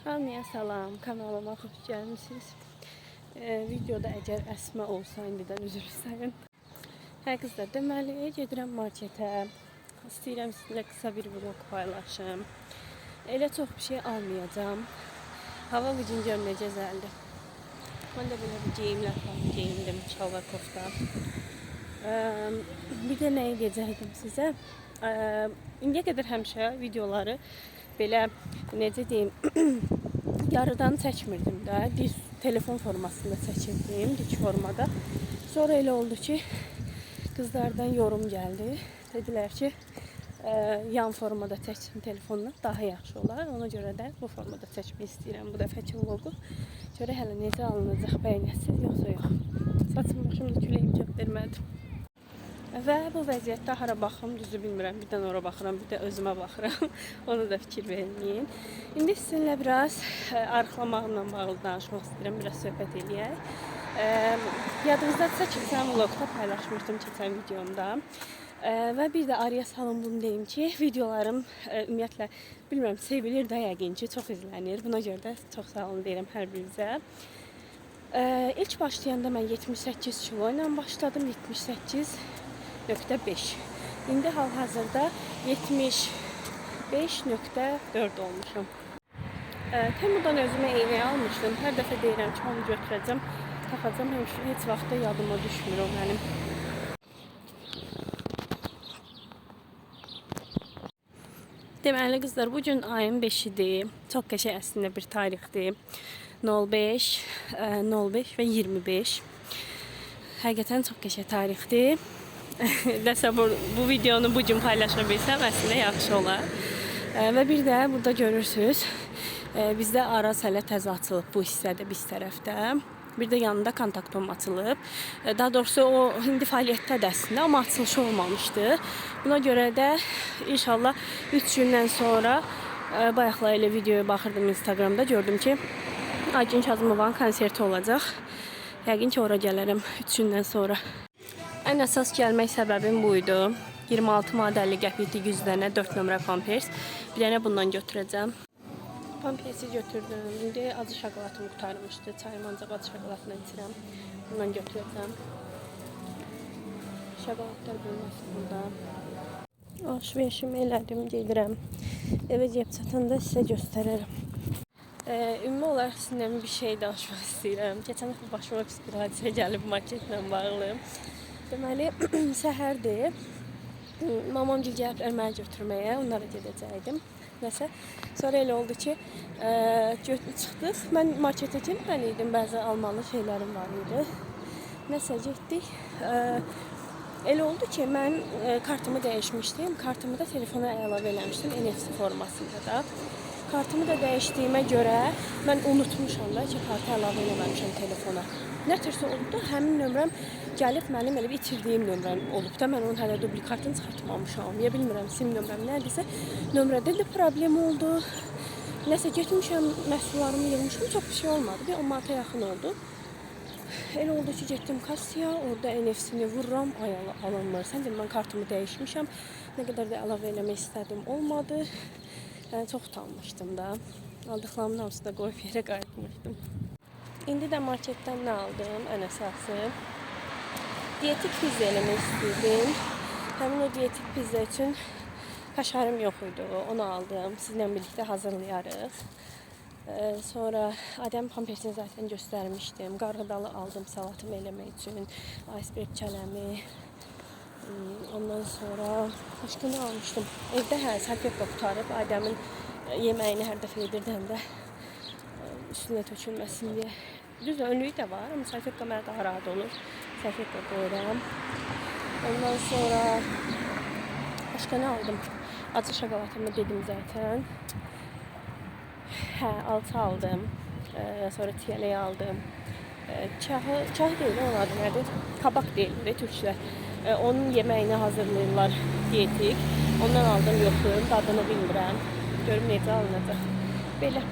Hamıya salam, kanalıma xoş gəlmisiniz. Videoda əgər Əsmə olsa indidən üzr istəyirəm. Hə qızlar, deməli gedirəm marketə. İstəyirəm sizinlə qısa bir vlog paylaşım. Elə çox bir şey almayacağım. Hava bugün gör nə gözəldir. Mən də belə bir geyimlər falan geyindim, şalvar kofta. Bir də nəyi deyəcəkdim sizə? İndiyə qədər həmişə videoları belə necə deyim yarıdan çəkmirdim də, diz telefon formasında çəkirdim, dik formada. Sonra elə oldu ki, qızlardan yorum gəldi. Dedilər ki, yan formada çəksin telefonla daha yaxşı olar. Ona görə də bu formada çəkmək istəyirəm bu dəfəki vlogu. Görə hələ necə alınacaq, bəyənəsiz yoxsa yox. Saçım başımda küləyim çox vermədim. Və bu vəziyyətdə hara baxım, düzü bilmirəm. Birdən ora baxıram, bir də özümə baxıram. Ona da fikir verməyin. İndi sizinlə biraz arıqlamaqla bağlı danışmaq istəyirəm, biraz söhbət eləyək. Yadınızdadırsa keçən vlogda paylaşmışdım keçən videomda. Və bir də araya salın bunu deyim ki, videolarım ümumiyyətlə bilmirəm sevilir də yəqin ki, çox izlənir. Buna görə də çox sağ olun deyirəm hər birinizə. İlk başlayanda mən 78 kilo ilə başladım, 78,5. İndi hal-hazırda 75,4 olmuşum. Temudan özümə eynək almışdım. Hər dəfə deyirəm ki, onu götürəcəm, taxacam. Heç vaxt da yadıma düşmür o mənim. Deməli qızlar, bugün ayın 5-idir. Çox qəşəng əslində bir tarixdir. 05, 05 və 25. Həqiqətən çox qəşəng tarixdir. Nəsə bu videonu bugün paylaşa bilsəm əslində yaxşı olar. Və bir də burada görürsünüz, bizdə Araz hələ təzə açılıb bu hissədə, biz tərəfdə. Bir də yanında kontaktom açılıb. Daha doğrusu o indi fəaliyyətdədir əslində, amma açılışı olmamışdı. Buna görə də inşallah 3 gündən sonra bayaqlar elə videoya baxırdım Instagramda, gördüm ki Aygün Kazımova'nın konserti olacaq. Yəqin ki ora gələrəm 3 gündən sonra. Ən əsas gəlmək səbəbim buydu. 26 modelli qəpikli 100 dənə 4 nömrə pampers. Bir dənə bundan götürəcəm. Pampersi götürdüm. İndi acı şokolatım qurtarmışdı. Çayım ancaq acı şokolatla içirəm. Bundan götürəcəm. Şokolatlar bölməsi burada. Alışverişimi elədim, gedirəm. Evə gəlib çatanda sizə göstərərəm. Ümumi olaraq sizinlə bir şey danışmaq istəyirəm. Keçən dəfə başıma pis bir hadisə gəlib marketlə bağlı. Deməli, səhərdir. Mamam gil gəliblər mənə götürməyə, onlara gedəcəkdim. Nəsə. Sonra elə oldu ki, çıxdıq. Mən marketə getməliydim, bəzi almalı şeylərim var idi. Nəsə getdik. Elə oldu ki, mən kartımı dəyişmişdim. Kartımı da telefona əlavə eləmişdim, NFC formasında da. Kartımı da dəyişdiyimə görə mən unutmuşam da ki, kartı əlavə eləməmişəm telefona. Nə tırsa oldu da həmin nömrəm gəlib mənim elə bir itirdiyim nömrəm olub da mən onun hələ dublikatını çıxartmamışam. Ya bilmirəm sim nömrəm nədirsə, nömrədə də problem oldu. Nəsə getmişəm, məhsullarımı yığmışam, çox bir şey olmadı. Bir 10 manata yaxın oldu. Elə oldu ki, getdim kassaya, orada NFC-ni vururam, ay alınmır. Səncə mən kartımı dəyişmişəm, nə qədər də əlavə eləmək istədim, olmadı. Yəni, çox utanmışdım da. Aldıqlarımın hamısı da qoyub yerə qayıtmışdım. İndi də marketdən nə aldım? Ən əsası. Diyetik pizza eləmək istəyirdim. Həmin o diyetik pizza üçün kaşarım yox idi. Onu aldım. Sizinlə birlikdə hazırlayarıq. Sonra Adəm pampersini zaten göstərmişdim. Qarğıdalı aldım salatımı eləmək üçün. Iceberg kələmi. Ondan sonra başqa nə almışdım? Evdə salfetka qutarıb Adəmin yeməyini hər dəfə yedirdən də üstünə tökülməsin deyə. Düz önlüyü də var, amma salfetka mənə daha rahat olur. Salfetka qoyuram. Ondan sonra başqa nə aldım? Acı şokolatımı dedim zaten. Alça aldım. Sonra tiyələyi aldım. Çah deyil, onun adı nədir? Kabak deyil də türklər. Onun yeməyini hazırlayırlar diyetik. Ondan aldım, yoxdur, dadını bilmirəm. Görüm necə alınacaq. Belə.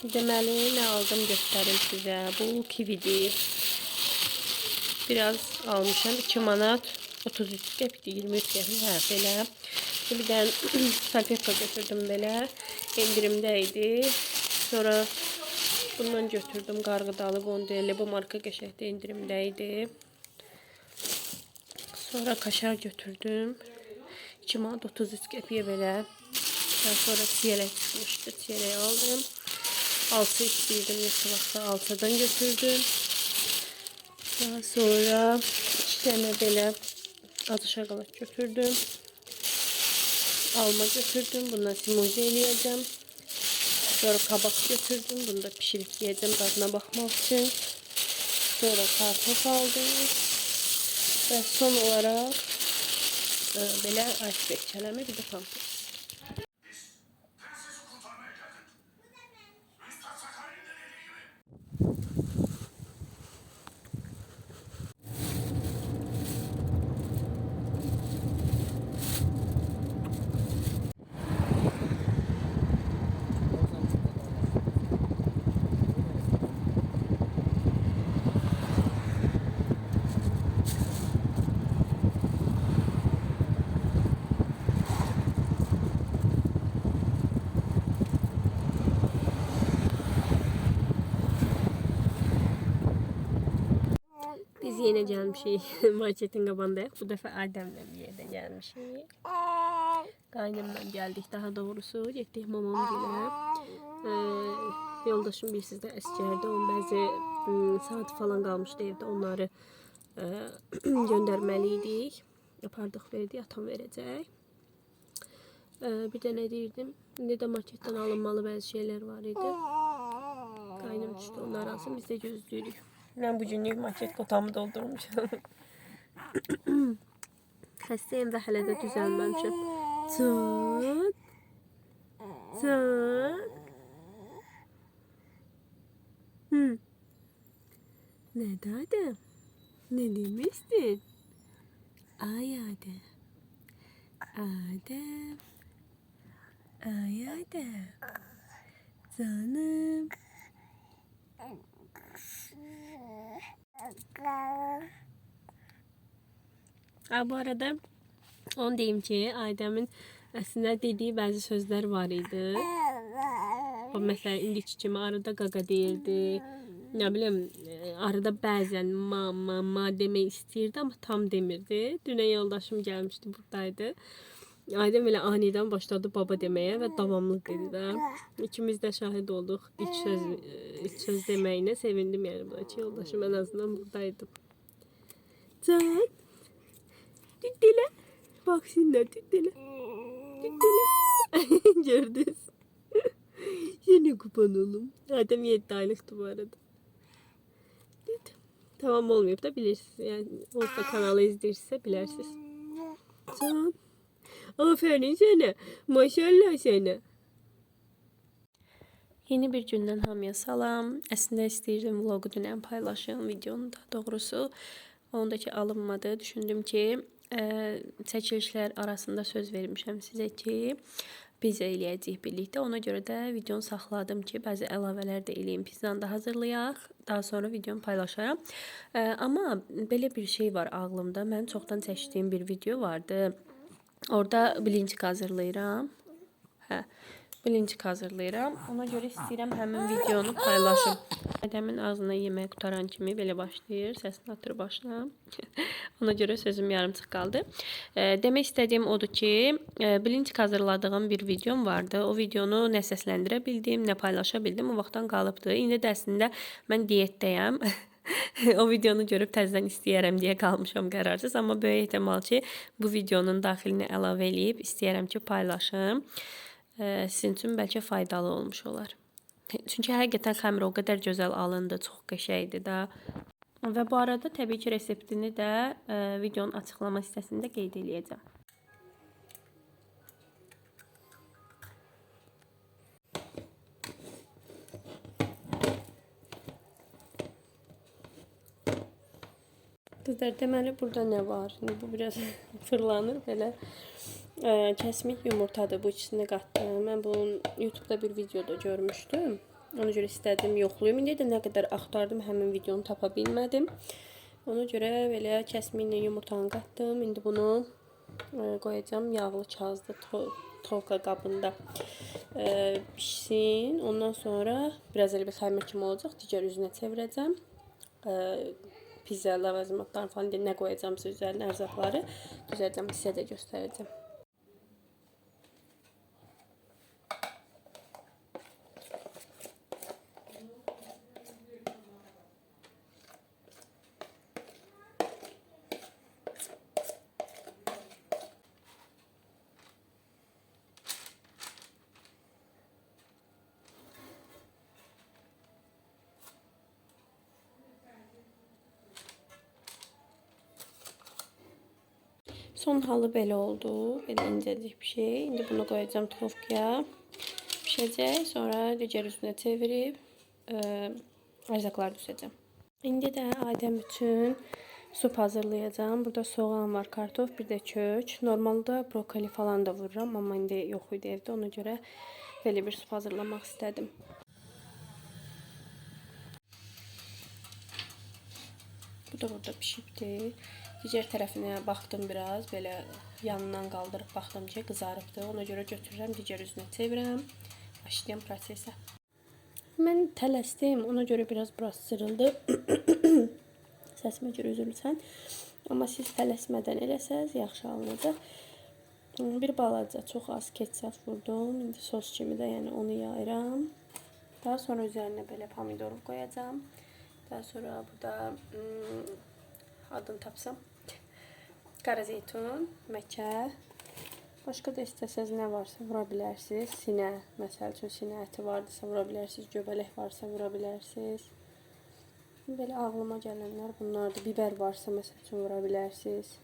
Deməli, nə aldım göstərim sizə. Bu kividir. Biraz almışam. 2 manat 33 qəpikdir, 23 qəpik. Hə, belə. Bir dənə salfetka götürdüm belə. İndirimdə idi. Sonra bundan götürdüm qarğıdalı bondeli. Bu marka qəşəngdə indirimdəydi. Sonra kaşar götürdüm. 2 manat 33 qəpiyə belə. Daha sonra çiyələk çıxmışdı. Çiyələk aldım. Alça istəyirdim. Yoxsa vaxtda alçadan götürdüm. Daha sonra 2 dənə belə acı şokolad götürdüm. Alma götürdüm. Bundan smuzi eləyəcəm. Sonra kabak götürdüm. Bunu da pişirib yiyəcəm dadına baxmaq üçün. Sonra kartof aldım. Və son olaraq belə iceberg kələmi bir də pampers. Biz yine gelmişik marketin qabağındayıq. Bu dəfə Adəmlə bir yerdə gəlmişik. Qaynımla gəldik daha doğrusu. Getdik mamam gilə. Yoldaşım bir sizdə əskərdə. Onun bəzi saat falan qalmışdı evdə. Onları göndərməliydik. Yapardıq verdik. Atam verəcək. Bir də nə deyirdim? İndi də marketdən alınmalı bəzi şeylər var idi. Qaynım düşdü. Onları alsın. Biz də gözləyirik. Ben bugünlük market kotamı doldurmuşum. Xəstəyim və hələ də düzəlməmişəm. Can. Can. Ne Adem? Ne demiştin? Ay Adem. Adem. Ay Adem. Canım. Bu arada onu deyim ki, Aydəmin əslində dediyi bəzi sözlər var idi. O məsələn indiki kimi arada qaqa deyirdi. Nə bilim, arada bəzən ma demək istəyirdi, amma tam demirdi. Dünən yoldaşım gəlmişdi, buradaydı. Aydəm elə anidən başladı baba deməyə və davamlı dedi də. İkimiz də şahid olduq ilk söz deməyinə. Sevindim yəni buna ki, yoldaşım en azından buradaydı. Can. Düddülə. Bak şimdi düddülə. Düddülə. Gördünüz. Yine kupan oğlum. Adem 7 aylıktı bu arada. Tamam olmayıp da bilirsiniz. Yani olsa kanalı izleyirse bilersiniz. Can. Aferin sana. Maşallah sana. Yeni bir gündən hamıya salam. Əslində istəyirdim vlogu dünən paylaşım, videonu da doğrusu. Ondakı alınmadı. Düşündüm ki, çəkilişlər arasında söz vermişəm sizə ki, biz eləyəcəyik birlikdə. Ona görə də videonu saxladım ki, bəzi əlavələr də eləyim. Pizzanı da hazırlayaq. Daha sonra videonu paylaşaram. Amma belə bir şey var ağlımda. Mənim çoxdan çəkdiyim bir video vardı. Orada bilinçik hazırlayıram. Bilinçik hazırlayıram. Ona görə istəyirəm həmin videonu paylaşım. Adəmin ağzına yemək qutaran kimi belə başlayır. Səsini atır başına. Ona görə sözüm yarımçıq qaldı. Demək istədiyim odur ki, bilinçik hazırladığım bir videom vardı. O videonu nə səsləndirə bildim, nə paylaşa bildim. O vaxtdan qalıbdı. İndi də əslində mən diyetdəyəm. O videonu görüb təzədən istəyərəm deyə qalmışam qərarsız. Amma böyük ehtimal ki, bu videonun daxilinə əlavə eləyib istəyərəm ki, paylaşım. Sizin üçün bəlkə faydalı olmuş olar. Çünki həqiqətən xəmir o qədər gözəl alındı, çox qəşəngdir də. Və bu arada təbii ki, reseptini də videonun açıqlama hissəsində qeyd eləyəcəm. Kızlar, deməli burada nə var? Bu biraz fırlanır belə. Kəsmik yumurtadır. Bu ikisini qatdım. Mən bunu YouTube'da bir videoda görmüşdüm. Ona görə istədim yoxlayım. İndi də nə qədər axtardım, həmin videonu tapa bilmədim. Ona görə belə kəsmiklə yumurtanı qatdım. İndi bunu qoyacağım yağlı kağızda tovka qabında pişsin. Ondan sonra biraz elə bir xəmir kimi olacaq. Digər üzünə çevirəcəm. Pizza ləvazimatlarını falan nə qoyacağımsa üzərinə ərzaqları düzəltəcəm, sizə də göstərəcəm. Son halı belə oldu. Belə incəcik bir şey. İndi bunu qoyacağım tovkaya. Pişəcək. Sonra digər üstünə çevirib ərzaqları düzəcəm. İndi də Adəm üçün sup hazırlayacağım. Burada soğan var, kartof, bir də kök. Normalda brokoli falan da vururam, amma indi yox idi evdə. Ona görə belə bir sup hazırlamaq istədim. Bu da burada pişibdi. Digər tərəfinə baxdım biraz, belə yanından qaldırıb baxdım ki, qızarıbdı. Ona görə götürürəm, digər üzünə çevirəm. Başlayım prosesə. Mən tələsdim, ona görə biraz burası sırıldı. Səsimə görə üzr lütfən. Amma siz tələsmədən eləsəz, yaxşı alınacaq. Bir balaca, çox az ketçap vurdum. İndi sos kimi də, yəni onu yayıram. Daha sonra üzərinə belə pomidor qoyacağım. Daha sonra burada adını tapsam, qara zeytun, məkə, başqa da istəsəz nə varsa vura bilərsiniz. Sinə, məsəl üçün sinə əti varsa vura bilərsiniz, göbələk varsa vura bilərsiniz. Belə ağlıma gələnlər bunlardır. Biber varsa məsəl üçün vura bilərsiniz.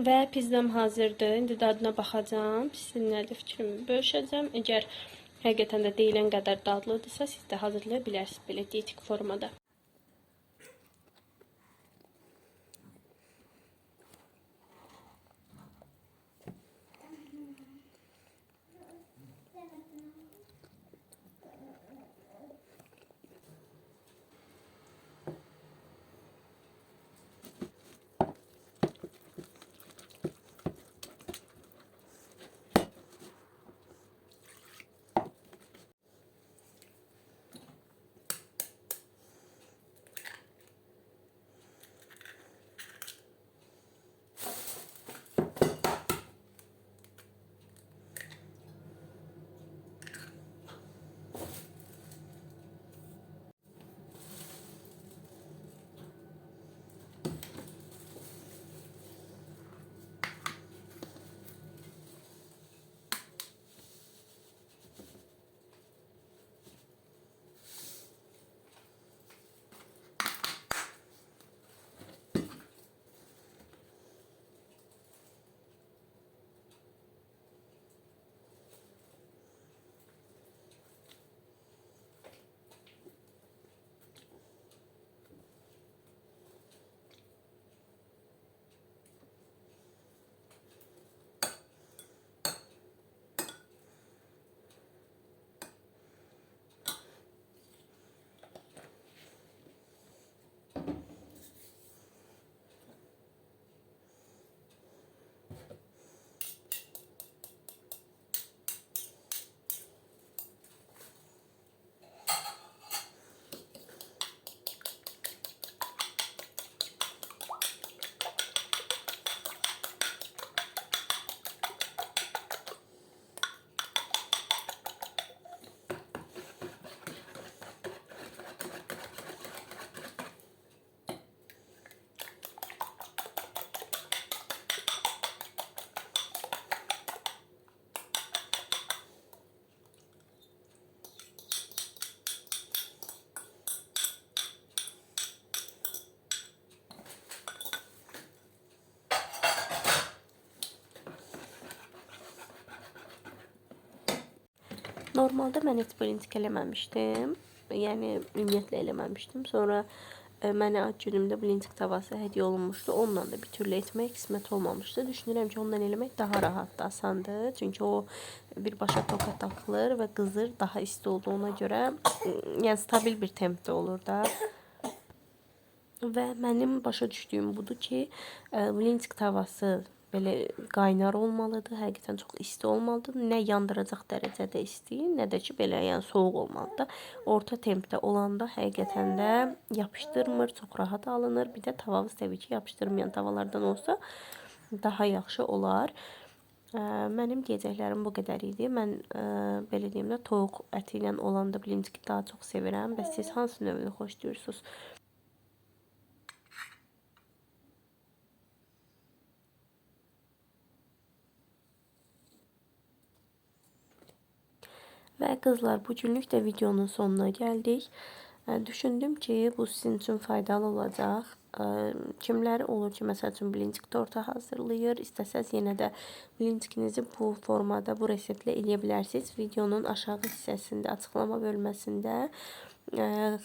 Və pizzam hazırdır. İndi dadına baxacağım. Sizinlə də fikrimi bölüşəcəm. Əgər həqiqətən də deyilən qədər dadlıdırsa, siz də hazırlaya bilərsiniz belə dietik formada. Normalda mən heç birinci eləməmişdim. Yəni ümumiyyətlə eləməmişdim. Sonra Mənə ad günümdə blinçik tavası hədiyyə olunmuşdu. Onunla da bir türlü etmək qismət olmamışdı. Düşünürəm ki, ondan eləmək daha rahatdır, asandır. Çünki o birbaşa toka taxılır və qızır. Daha isti olduğuna görə, yəni stabil bir tempdə olur da. Və mənim başa düşdüyüm budur ki, blinçik tavası belə qaynar olmalıdır. Həqiqətən çox isti olmalıdır. Nə yandıracaq dərəcədə isti, nə də ki, belə yəni soyuq olmalıdır. Orta tempdə olanda həqiqətən də yapışdırmır, çox rahat alınır. Bir də tavamız təbii ki, yapışdırmayan tavalardan olsa daha yaxşı olar. Mənim deyəcəklərim bu qədər idi. Mən belə deyim də, toyuq əti ilə olanda blinçiki daha çox sevirəm. Bəs siz hansı növünü xoşlayırsınız? Və qızlar, bugünlük də videonun sonuna gəldik. Düşündüm ki, bu sizin üçün faydalı olacaq. Kimləri olur ki, məsəl üçün blinçik tortu hazırlayır. İstəsəz yenə də blinçikinizi bu formada, bu reseptlə eləyə bilərsiniz. Videonun aşağı hissəsində, açıqlama bölməsində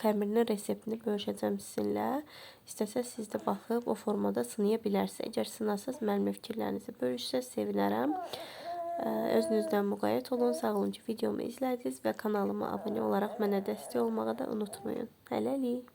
xəmirinin reseptini bölüşəcəm sizinlə. İstəsəz siz də baxıb o formada sınaya bilərsiniz. Əgər sınasız, mənimlə fikirlərinizi bölüşsəz sevinərəm. Özünüzdən müğayət olun. Sağ olun ki, videomu izlədiniz və kanalıma abunə olaraq mənə dəstək olmağı da unutmayın. Hələlik.